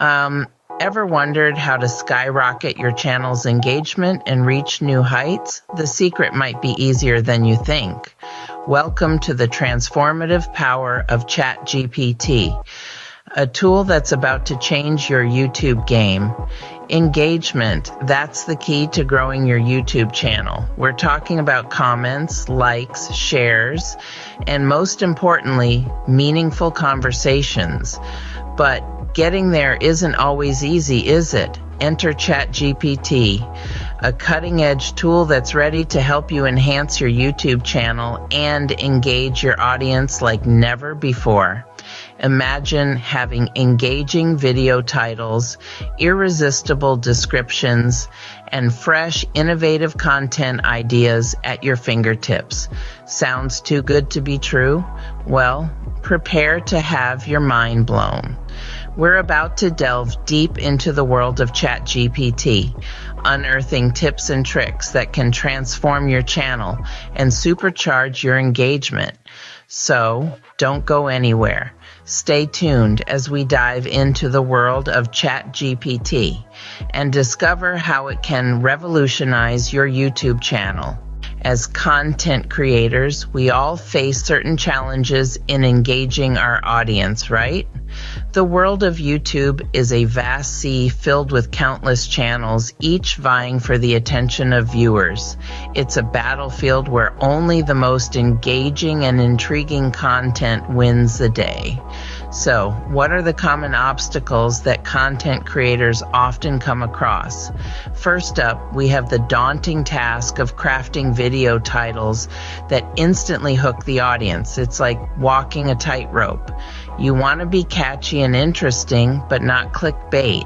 Um, Ever wondered how to skyrocket your channel's engagement and reach new heights? The secret might be easier than you think. Welcome to the transformative power of ChatGPT, a tool that's about to change your YouTube game. Engagement, that's the key to growing your YouTube channel. We're talking about comments, likes, shares, and most importantly, meaningful conversations. But getting there isn't always easy, is it? Enter ChatGPT, a cutting-edge tool that's ready to help you enhance your YouTube channel and engage your audience like never before. Imagine having engaging video titles, irresistible descriptions, and fresh, innovative content ideas at your fingertips. Sounds too good to be true? Well, prepare to have your mind blown. We're about to delve deep into the world of ChatGPT, unearthing tips and tricks that can transform your channel and supercharge your engagement. So, don't go anywhere. Stay tuned as we dive into the world of ChatGPT and discover how it can revolutionize your YouTube channel. As content creators, we all face certain challenges in engaging our audience, right? The world of YouTube is a vast sea filled with countless channels, each vying for the attention of viewers. It's a battlefield where only the most engaging and intriguing content wins the day. So, what are the common obstacles that content creators often come across? First up, we have the daunting task of crafting video titles that instantly hook the audience. It's like walking a tightrope. You want to be catchy and interesting, but not clickbait.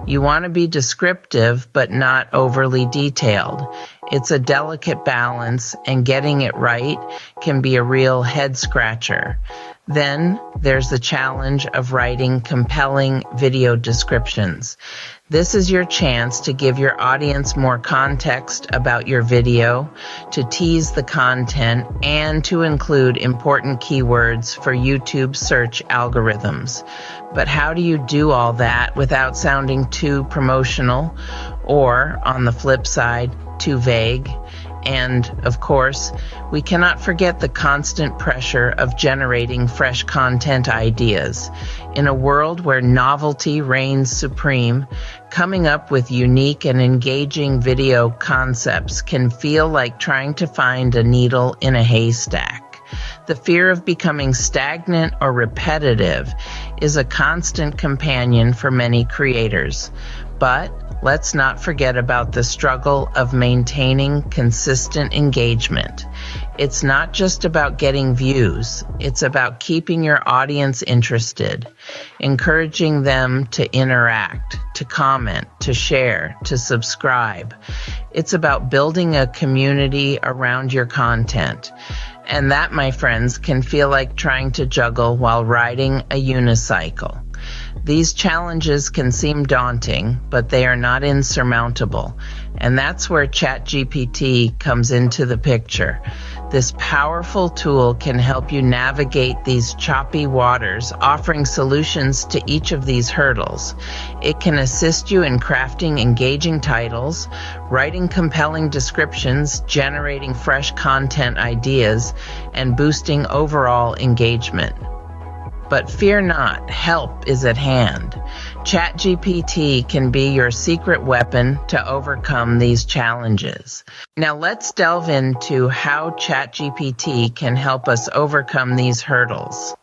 You want to be descriptive, but not overly detailed. It's a delicate balance, and getting it right can be a real head scratcher. Then there's the challenge of writing compelling video descriptions. This is your chance to give your audience more context about your video, to tease the content, and to include important keywords for YouTube search algorithms. But how do you do all that without sounding too promotional or, on the flip side, too vague? And, of course, we cannot forget the constant pressure of generating fresh content ideas. In a world where novelty reigns supreme, coming up with unique and engaging video concepts can feel like trying to find a needle in a haystack. The fear of becoming stagnant or repetitive is a constant companion for many creators. But let's not forget about the struggle of maintaining consistent engagement. It's not just about getting views. It's about keeping your audience interested, encouraging them to interact, to comment, to share, to subscribe. It's about building a community around your content. And that, my friends, can feel like trying to juggle while riding a unicycle. These challenges can seem daunting, but they are not insurmountable. And that's where ChatGPT comes into the picture. This powerful tool can help you navigate these choppy waters, offering solutions to each of these hurdles. It can assist you in crafting engaging titles, writing compelling descriptions, generating fresh content ideas, and boosting overall engagement. But fear not, help is at hand. ChatGPT can be your secret weapon to overcome these challenges. Now let's delve into how ChatGPT can help us overcome these hurdles.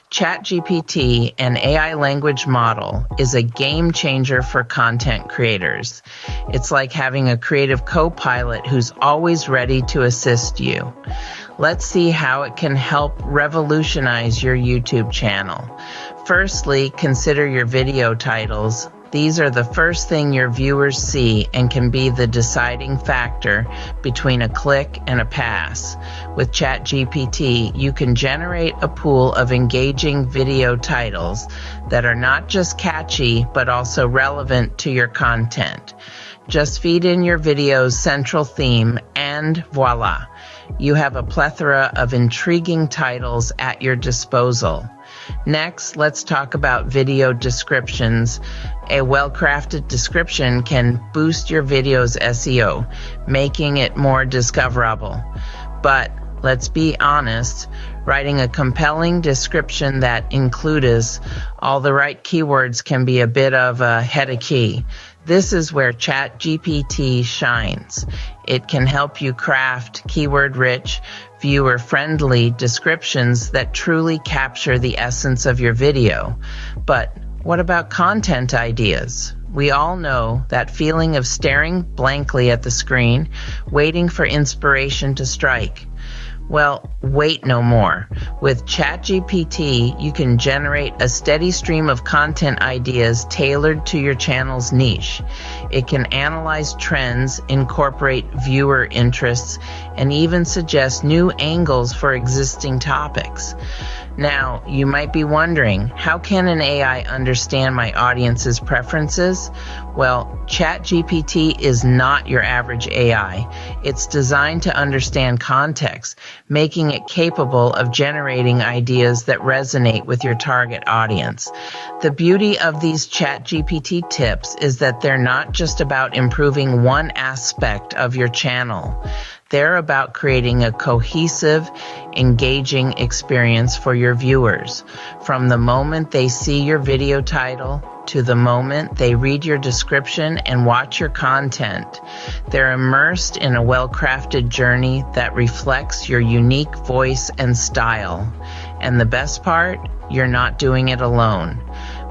ChatGPT, an AI language model, is a game changer for content creators. It's like having a creative co-pilot who's always ready to assist you. Let's see how it can help revolutionize your YouTube channel. Firstly, consider your video titles. These are the first thing your viewers see and can be the deciding factor between a click and a pass. With ChatGPT, you can generate a pool of engaging video titles that are not just catchy, but also relevant to your content. Just feed in your video's central theme and voila, you have a plethora of intriguing titles at your disposal. Next, let's talk about video descriptions. A well-crafted description can boost your video's SEO, making it more discoverable. But let's be honest, writing a compelling description that includes all the right keywords can be a bit of a headache. This is where ChatGPT shines. It can help you craft keyword-rich, viewer-friendly descriptions that truly capture the essence of your video. But what about content ideas? We all know that feeling of staring blankly at the screen, waiting for inspiration to strike. Well, wait no more. With ChatGPT, you can generate a steady stream of content ideas tailored to your channel's niche. It can analyze trends, incorporate viewer interests, and even suggest new angles for existing topics. Now, you might be wondering, how can an AI understand my audience's preferences? Well, ChatGPT is not your average AI. It's designed to understand context, making it capable of generating ideas that resonate with your target audience. The beauty of these ChatGPT tips is that they're not just about improving one aspect of your channel. They're about creating a cohesive, engaging experience for your viewers. From the moment they see your video title to the moment they read your description and watch your content, they're immersed in a well-crafted journey that reflects your unique voice and style. And the best part, you're not doing it alone.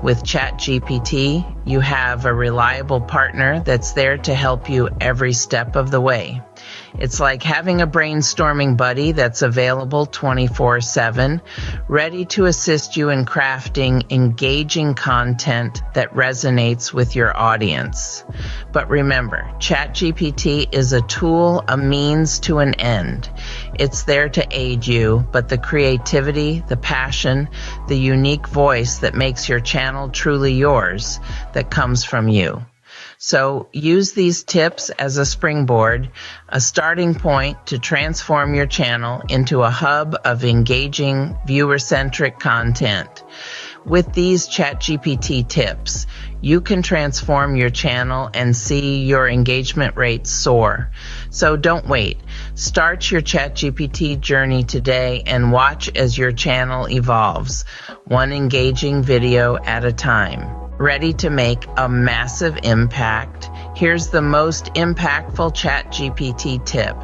With ChatGPT, you have a reliable partner that's there to help you every step of the way. It's like having a brainstorming buddy that's available 24/7, ready to assist you in crafting engaging content that resonates with your audience. But remember, ChatGPT is a tool, a means to an end. It's there to aid you, but the creativity, the passion, the unique voice that makes your channel truly yours, that comes from you. So use these tips as a springboard, a starting point to transform your channel into a hub of engaging, viewer-centric content. With these ChatGPT tips, you can transform your channel and see your engagement rates soar. So don't wait. Start your ChatGPT journey today and watch as your channel evolves, one engaging video at a time. Ready to make a massive impact? Here's the most impactful ChatGPT tip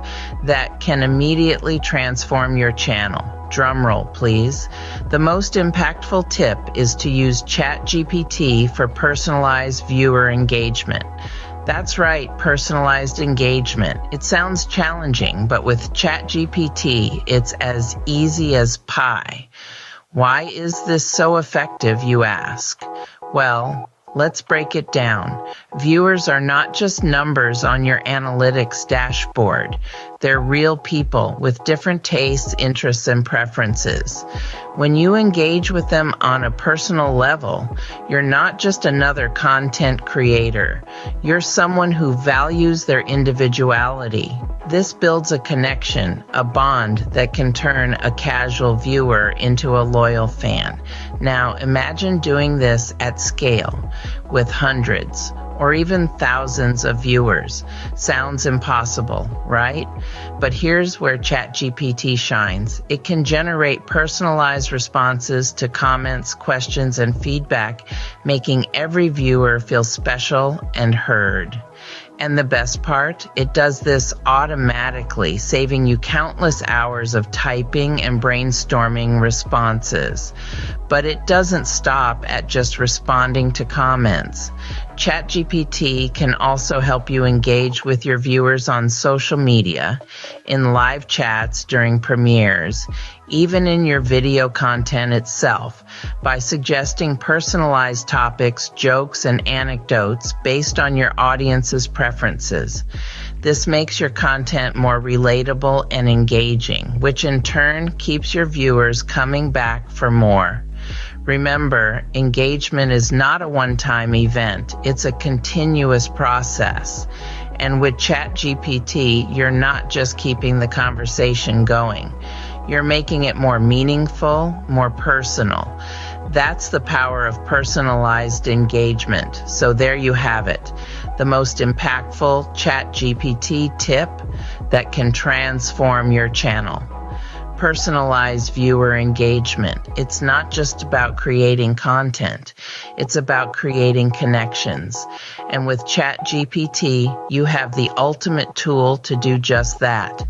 that can immediately transform your channel. Drumroll, please. The most impactful tip is to use ChatGPT for personalized viewer engagement. That's right, personalized engagement. It sounds challenging, but with ChatGPT, it's as easy as pie. Why is this so effective, you ask? Well, let's break it down. Viewers are not just numbers on your analytics dashboard. They're real people with different tastes, interests, and preferences. When you engage with them on a personal level, you're not just another content creator. You're someone who values their individuality. This builds a connection, a bond that can turn a casual viewer into a loyal fan. Now, imagine doing this at scale with hundreds or even thousands of viewers. Sounds impossible, right? But here's where ChatGPT shines. It can generate personalized responses to comments, questions, and feedback, making every viewer feel special and heard. And the best part, it does this automatically, saving you countless hours of typing and brainstorming responses. But it doesn't stop at just responding to comments. ChatGPT can also help you engage with your viewers on social media, in live chats during premieres, even in your video content itself, by suggesting personalized topics, jokes, and anecdotes based on your audience's preferences. This makes your content more relatable and engaging, which in turn keeps your viewers coming back for more. Remember, engagement is not a one-time event. It's a continuous process. And with ChatGPT, you're not just keeping the conversation going. You're making it more meaningful, more personal. That's the power of personalized engagement. So there you have it, the most impactful ChatGPT tip that can transform your channel. Personalized viewer engagement. It's not just about creating content. It's about creating connections. And with ChatGPT, you have the ultimate tool to do just that.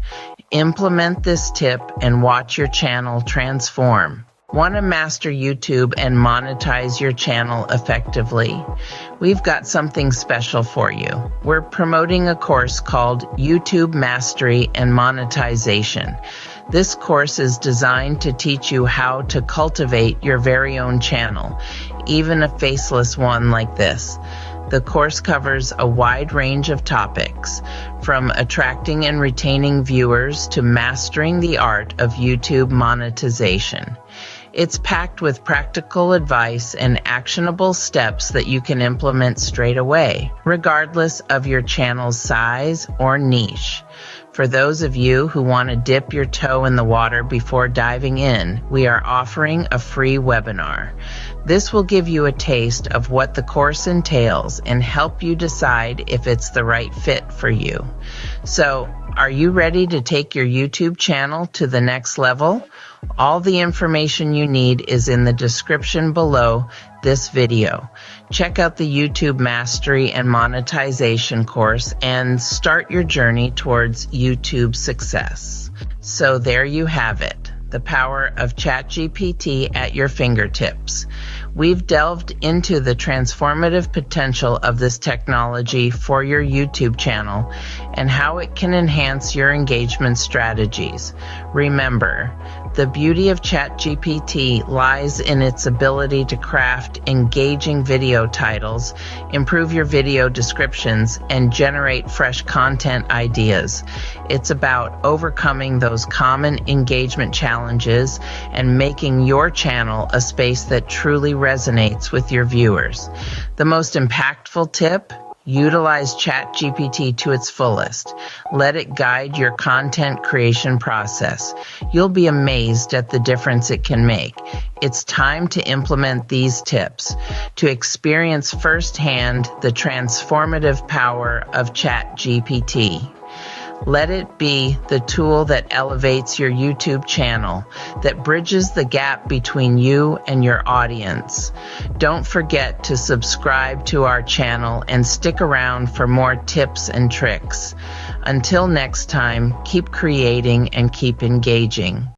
Implement this tip and watch your channel transform. Want to master YouTube and monetize your channel effectively? We've got something special for you. We're promoting a course called YouTube Mastery and Monetization. This course is designed to teach you how to cultivate your very own channel, even a faceless one like this. The course covers a wide range of topics, from attracting and retaining viewers to mastering the art of YouTube monetization. It's packed with practical advice and actionable steps that you can implement straight away, regardless of your channel's size or niche. For those of you who want to dip your toe in the water before diving in, we are offering a free webinar. This will give you a taste of what the course entails and help you decide if it's the right fit for you. So, are you ready to take your YouTube channel to the next level? All the information you need is in the description below this video. Check out the YouTube Mastery and Monetization course and start your journey towards YouTube success. So there you have it, the power of ChatGPT at your fingertips. We've delved into the transformative potential of this technology for your YouTube channel and how it can enhance your engagement strategies. Remember, the beauty of ChatGPT lies in its ability to craft engaging video titles, improve your video descriptions, and generate fresh content ideas. It's about overcoming those common engagement challenges and making your channel a space that truly resonates with your viewers. The most impactful tip: utilize ChatGPT to its fullest. Let it guide your content creation process. You'll be amazed at the difference it can make. It's time to implement these tips to experience firsthand the transformative power of ChatGPT. Let it be the tool that elevates your YouTube channel, that bridges the gap between you and your audience. Don't forget to subscribe to our channel and stick around for more tips and tricks. Until next time, keep creating and keep engaging.